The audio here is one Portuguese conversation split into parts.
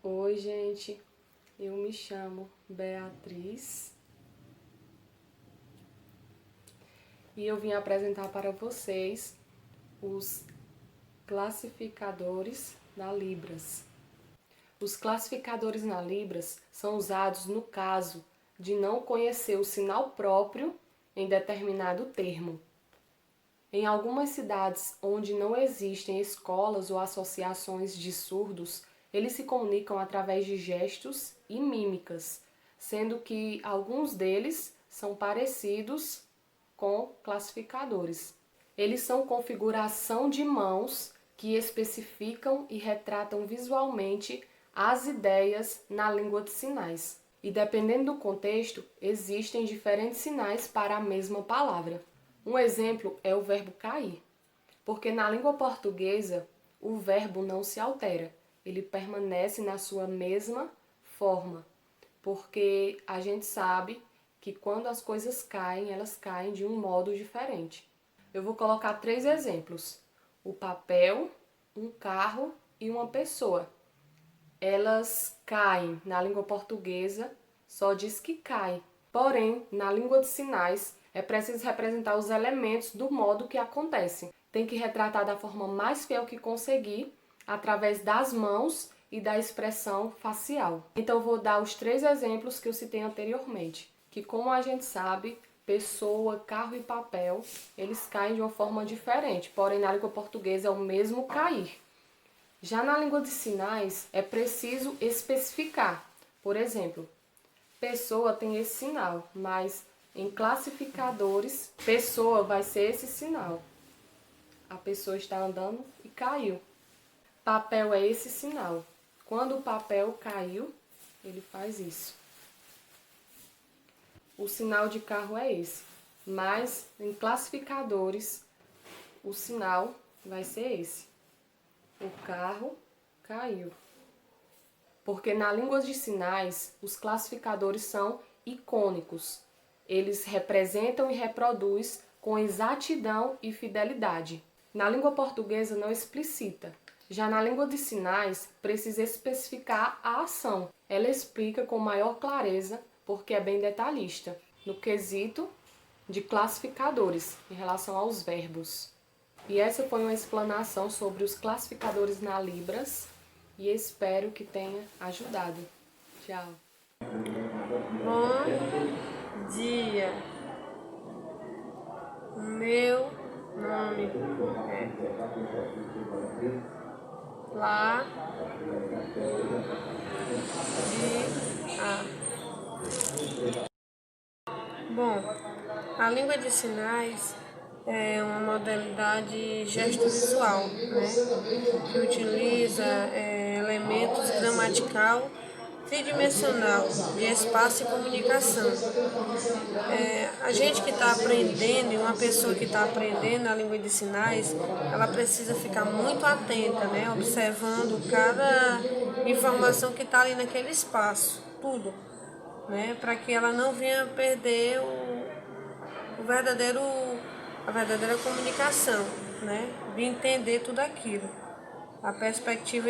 Oi, gente, eu me chamo Beatriz e eu vim apresentar para vocês os classificadores na Libras. Os classificadores na Libras são usados no caso de não conhecer o sinal próprio em determinado termo. Em algumas cidades onde não existem escolas ou associações de surdos, eles se comunicam através de gestos e mímicas, sendo que alguns deles são parecidos com classificadores. Eles são configuração de mãos que especificam e retratam visualmente as ideias na língua de sinais. E dependendo do contexto, existem diferentes sinais para a mesma palavra. Um exemplo é o verbo cair, porque na língua portuguesa o verbo não se altera, ele permanece na sua mesma forma, porque a gente sabe que quando as coisas caem, elas caem de um modo diferente. Eu vou colocar 3 exemplos: o papel, um carro e uma pessoa. Elas caem na língua portuguesa, só diz que cai. Porém, na língua de sinais, é preciso representar os elementos do modo que acontecem. Tem que retratar da forma mais fiel que conseguir, através das mãos e da expressão facial. Então, vou dar os 3 exemplos que eu citei anteriormente, que, como a gente sabe, pessoa, carro e papel, eles caem de uma forma diferente, porém, na língua portuguesa é o mesmo cair. Já na língua de sinais, é preciso especificar. Por exemplo, pessoa tem esse sinal, mas em classificadores, pessoa vai ser esse sinal. A pessoa está andando e caiu. Papel é esse sinal. Quando o papel caiu, ele faz isso. O sinal de carro é esse. Mas em classificadores, o sinal vai ser esse. O carro caiu. Porque na língua de sinais, os classificadores são icônicos. Eles representam e reproduzem com exatidão e fidelidade. Na língua portuguesa não explicita. Já na língua de sinais, precisa especificar a ação. Ela explica com maior clareza, porque é bem detalhista, no quesito de classificadores, em relação aos verbos. E essa foi uma explanação sobre os classificadores na Libras, e espero que tenha ajudado. Tchau. Bom dia. Meu nome é Lá de A. Bom, a língua de sinais é uma modalidade gesto-visual, né, que utiliza elementos gramatical tridimensional de espaço e comunicação. A gente que está aprendendo, e uma pessoa que está aprendendo a língua de sinais, ela precisa ficar muito atenta, né, observando cada informação que está ali naquele espaço, tudo, né, para que ela não venha perder a verdadeira comunicação, né, de entender tudo aquilo. A perspectiva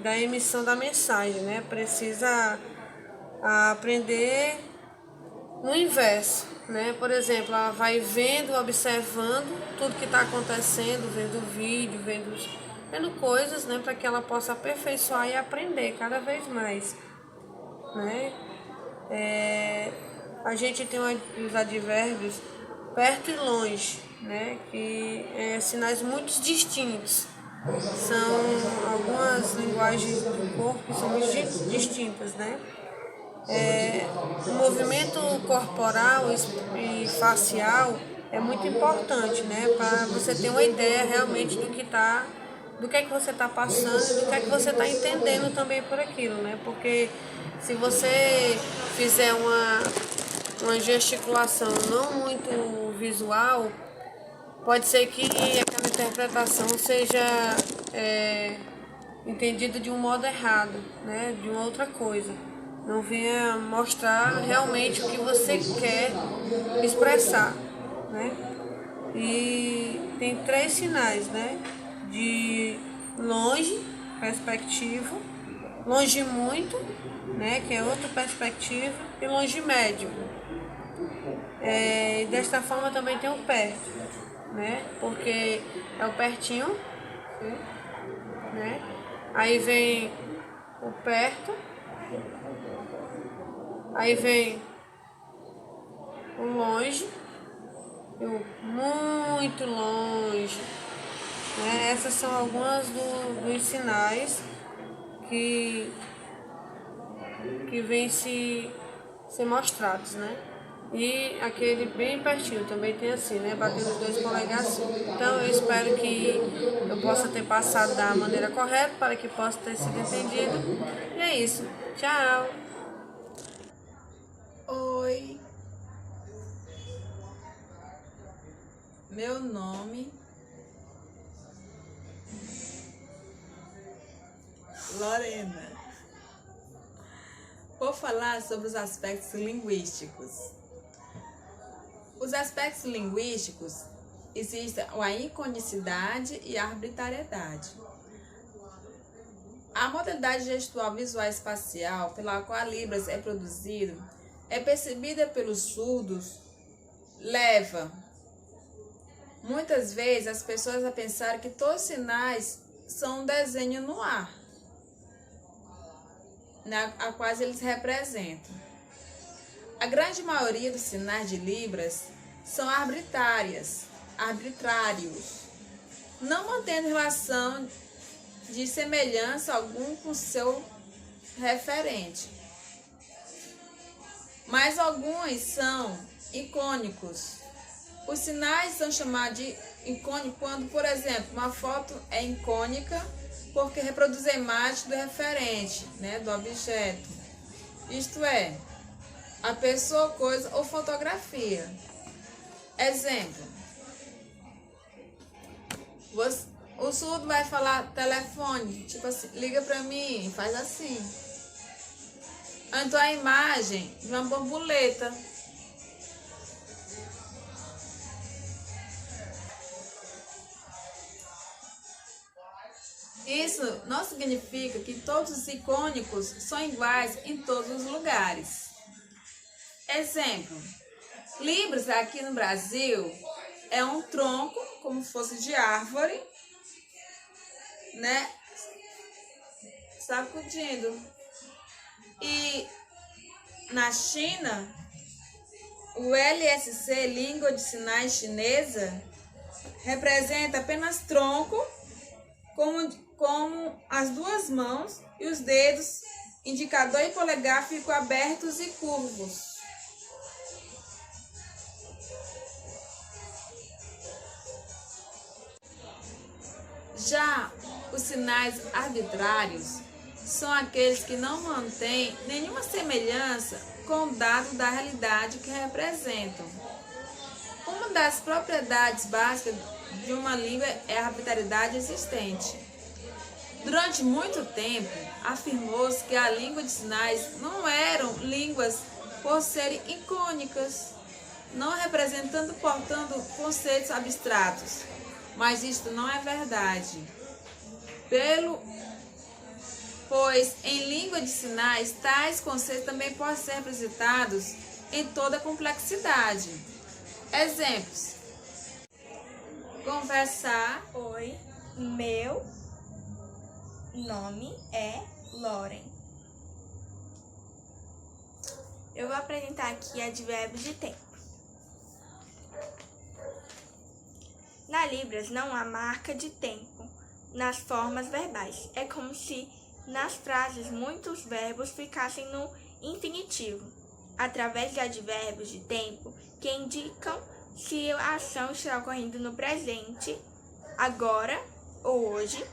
da emissão da mensagem, né, precisa aprender no inverso, né? Por exemplo, ela vai vendo, observando tudo que está acontecendo, vendo vídeo, vendo coisas, né? Para que ela possa aperfeiçoar e aprender cada vez mais, né? A gente tem os advérbios perto e longe, né? Que sinais muito distintos. São algumas linguagens do corpo que são muito distintas, né? O movimento corporal e facial é muito importante, né, para você ter uma ideia realmente do que é que você está passando e do que é que você está entendendo também por aquilo, né, porque se você fizer uma gesticulação não muito visual, pode ser que aquela interpretação seja entendida de um modo errado, né, de uma outra coisa. Não venha mostrar realmente o que você quer expressar, né? E tem 3 sinais, né? De longe, perspectivo, longe muito, né, que é outra perspectiva, e longe médio. Desta forma também tem o perto, né, porque é o pertinho, né, aí vem o perto, aí vem o longe e o muito longe, né? Essas são algumas dos sinais que vêm ser mostrados, né? E aquele bem pertinho também tem assim, né? Batendo os 2 polegares assim. Então eu espero que eu possa ter passado da maneira correta para que possa ter sido entendido. E é isso. Tchau! Oi, meu nome Lorena. Vou falar sobre os aspectos linguísticos. Os aspectos linguísticos existem a iconicidade e a arbitrariedade. A modalidade gestual visual espacial pela qual a Libras é produzido é percebida pelos surdos, leva muitas vezes as pessoas a pensar que todos os sinais são um desenho no ar, a quais eles representam. A grande maioria dos sinais de Libras são arbitrários, não mantendo relação de semelhança algum com seu referente. Mas alguns são icônicos. Os sinais são chamados de icônicos quando, por exemplo, uma foto é icônica porque reproduz a imagem do referente, né, do objeto. Isto é, a pessoa, coisa ou fotografia. Exemplo. O surdo vai falar telefone, tipo assim, liga pra mim, faz assim. Então a imagem de uma borboleta. Isso não significa que todos os icônicos são iguais em todos os lugares. Exemplo, Libras aqui no Brasil é um tronco, como se fosse de árvore, né? Sacudindo. E na China, o LSC, língua de sinais chinesa, representa apenas tronco, como as duas mãos e os dedos, indicador e polegar, ficam abertos e curvos. Já os sinais arbitrários são aqueles que não mantêm nenhuma semelhança com o dado da realidade que representam. Uma das propriedades básicas de uma língua é a arbitrariedade existente. Durante muito tempo, afirmou-se que a língua de sinais não eram línguas por serem icônicas, não representando, portanto, conceitos abstratos. Mas isto não é verdade. Pois em língua de sinais, tais conceitos também podem ser representados em toda a complexidade. Exemplos. Conversar. Oi, meu nome é Loren. Eu vou apresentar aqui advérbios de tempo. Na Libras não há marca de tempo nas formas verbais. É como se nas frases muitos verbos ficassem no infinitivo, através de advérbios de tempo que indicam se a ação está ocorrendo no presente, agora ou hoje,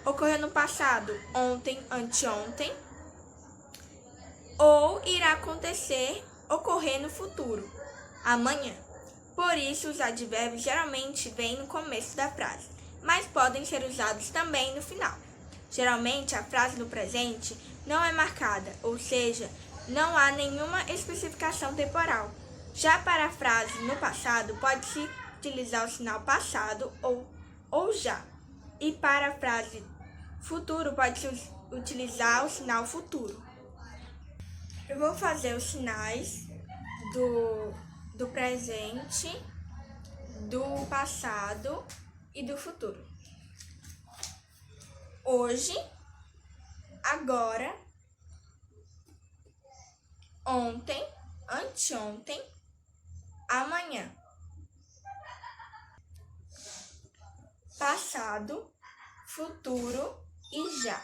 ocorreu no passado, ontem, anteontem, ou irá acontecer, ocorrer no futuro, amanhã. Por isso, os advérbios geralmente vêm no começo da frase, mas podem ser usados também no final. Geralmente, a frase no presente não é marcada, ou seja, não há nenhuma especificação temporal. Já para a frase no passado, pode-se utilizar o sinal passado ou já. E para a frase futuro, pode-se utilizar o sinal futuro. Eu vou fazer os sinais do presente, do passado e do futuro. Hoje, agora, ontem, anteontem, amanhã. Passado, futuro e já.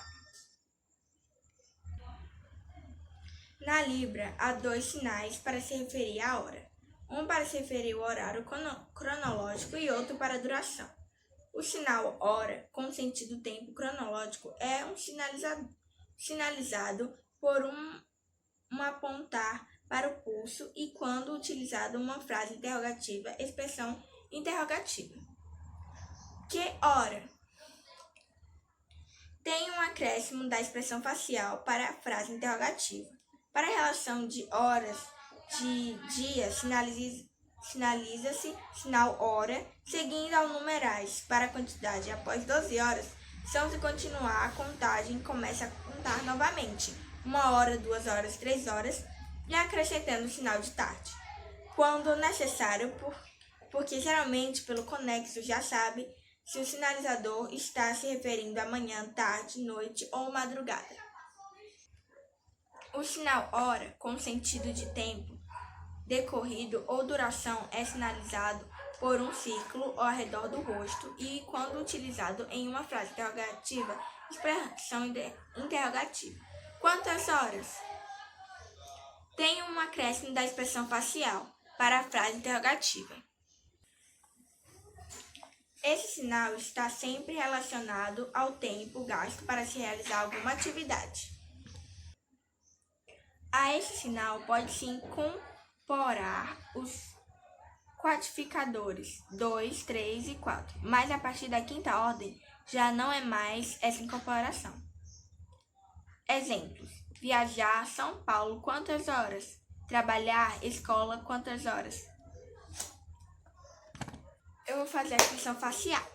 Na Libra, há 2 sinais para se referir à hora. Um para se referir ao horário cronológico e outro para a duração. O sinal hora, com sentido tempo cronológico, é um sinalizado por um apontar para o pulso e, quando utilizado uma frase interrogativa, expressão interrogativa. Que hora? Tem um acréscimo da expressão facial para a frase interrogativa. Para a relação de horas, de dia, sinaliza-se sinal hora, seguindo ao numerais. Para a quantidade, após 12 horas, são se continuar a contagem, começa a contar novamente. 1 hora, 2 horas, 3 horas, e acrescentando o sinal de tarde. Quando necessário, porque geralmente pelo conexo já sabe se o sinalizador está se referindo a manhã, tarde, noite ou madrugada. O sinal hora, com sentido de tempo decorrido ou duração, é sinalizado por um círculo ao redor do rosto e, quando utilizado em uma frase interrogativa, expressão interrogativa. Quantas horas? Tem um acréscimo da expressão facial para a frase interrogativa. Esse sinal está sempre relacionado ao tempo gasto para se realizar alguma atividade. A esse sinal pode-se incorporar os quantificadores 2, 3 e 4, mas a partir da 5ª ordem já não é mais essa incorporação. Exemplos: viajar, São Paulo, quantas horas? Trabalhar, escola, quantas horas? Eu vou fazer a expressão facial.